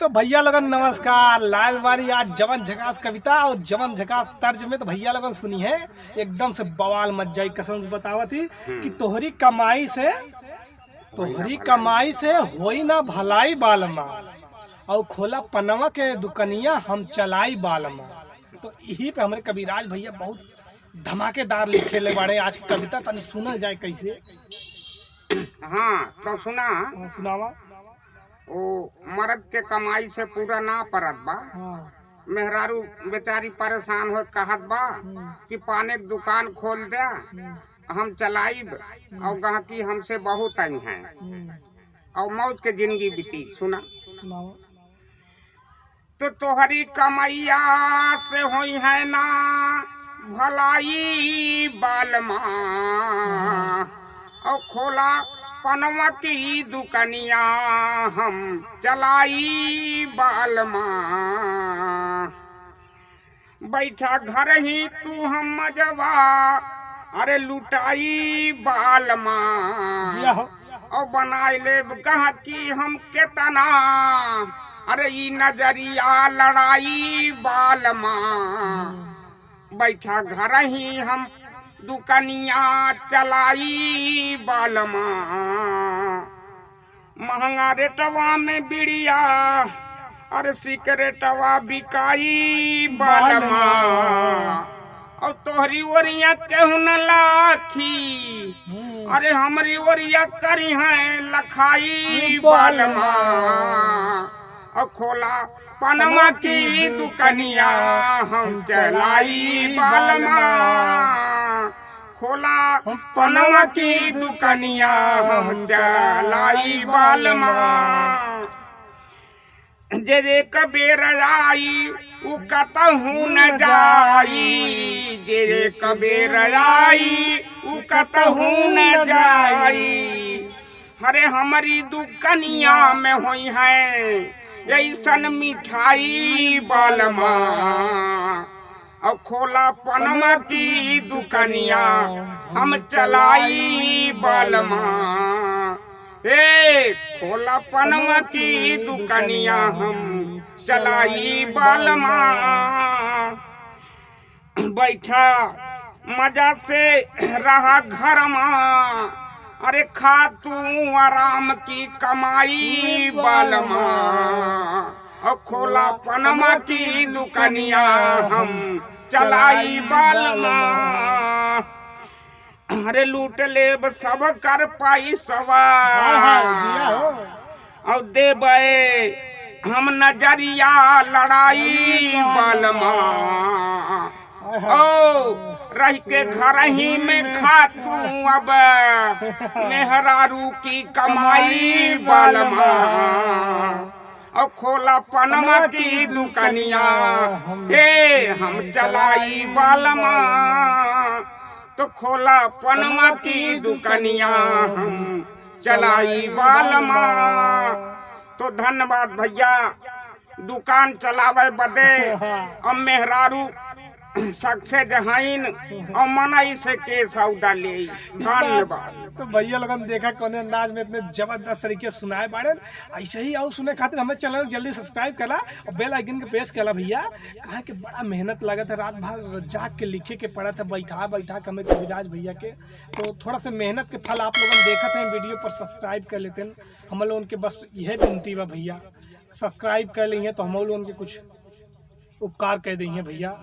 तो भैया लोगन नमस्कार। लाल बारी आज जवन झकास कविता और जवन झकास तर्ज में तो भैया लोगन सुनी है, एकदम से बवाल मच जाई। कसम से बतावा थी कि तोहरी कमाई से होई ना भलाई बालमा, और खोला पनवा के दुकनिया हम चलाई बालमा। तो यही पे हमारे कविराज भैया बहुत धमाकेदार लिखे ले बाड़े। आज की कविता तनी सुनल जाए कैसे। हाँ तो सुना। सुनावा। वो मर्द के कमाई से पूरा ना परत बा। मेहरारू बेचारी परेशान हो कहत बा कि पाने की दुकान खोल दे, हम चलाइब और गहकी हमसे बहुत आई हैं और मौज के जिंदगी बीती। सुना। तो तोहरी कमैया से होई है ना भलाई बालमा, और खोला पनवा की दुकनिया हम चलाई बालमा। बैठा घर ही तू हम मजवा, अरे लुटाई बालमा, और बनाए ले गहकी हम केतना, अरे ई नजरिया लड़ाई बालमा। बैठा घर ही हम दुकनिया चलाई बालमा। महंगा रेटवा में बिड़िया, अरे सिकरेटवा बिकाई बालमा, और तोहरी ओरिया केहू न लाखी, अरे हमारी ओरिया करी है लखाई बालमा। और खोला पनमा की दुकनिया हम चलाई बालमा, खोला पनमा की दुकनिया हम चलाई बालमा। जे कबेर आई उ कतहू न जाई, जे कबेर आई उ कतहू न जाई। अरे हमारी दुकनिया में होई है ऐसन मिठाई बालमा, और खोला पनमा की दुकनिया हम चलाई बालमा। ए खोला पनमा की दुकनिया हम चलाई बालमा। बैठा मजा से रहा घर में, अरे खा तू आराम की कमाई बालमा, और खोला पनमा की दुकनिया हम चलाई बालमा। अरे लूट ले सब कर पाई सवार, और देबे हम नजरिया लड़ाई बालमा। ओ रह के घर ही में खा तू अब मेहरारू की कमाई बालमा, और खोला पनमा की दुकनिया हे हम चलाई बालमा। तो खोला पनमा की दुकनिया हम चलाई बालमा। तो धन्यवाद भैया। दुकान चलावे बदे और मेहरारू सक्से जहाइन और मनाई से के सौदा ले। धन्यवाद। तो भैया लोगन देखा कौन अंदाज में इतने जबरदस्त तरीके से सुनाए बाड़े। ऐसे ही और सुने खातिर हमें चैनल जल्दी सब्सक्राइब करा और बेल आइकन के प्रेस करा भैया। कहा कि बड़ा मेहनत लगा था, रात भर जाग के लिखे के पड़ा था, बैठा के हमें कविराज भैया के। तो थोड़ा सा मेहनत के फल आप लोगों देखा था वीडियो पर, सब्सक्राइब कर लेते हैं। हम लोग उनके बस यह विनती बा भैया, सब्सक्राइब कर ली है तो हम लोग उनके कुछ उपकार कह देंगे भैया।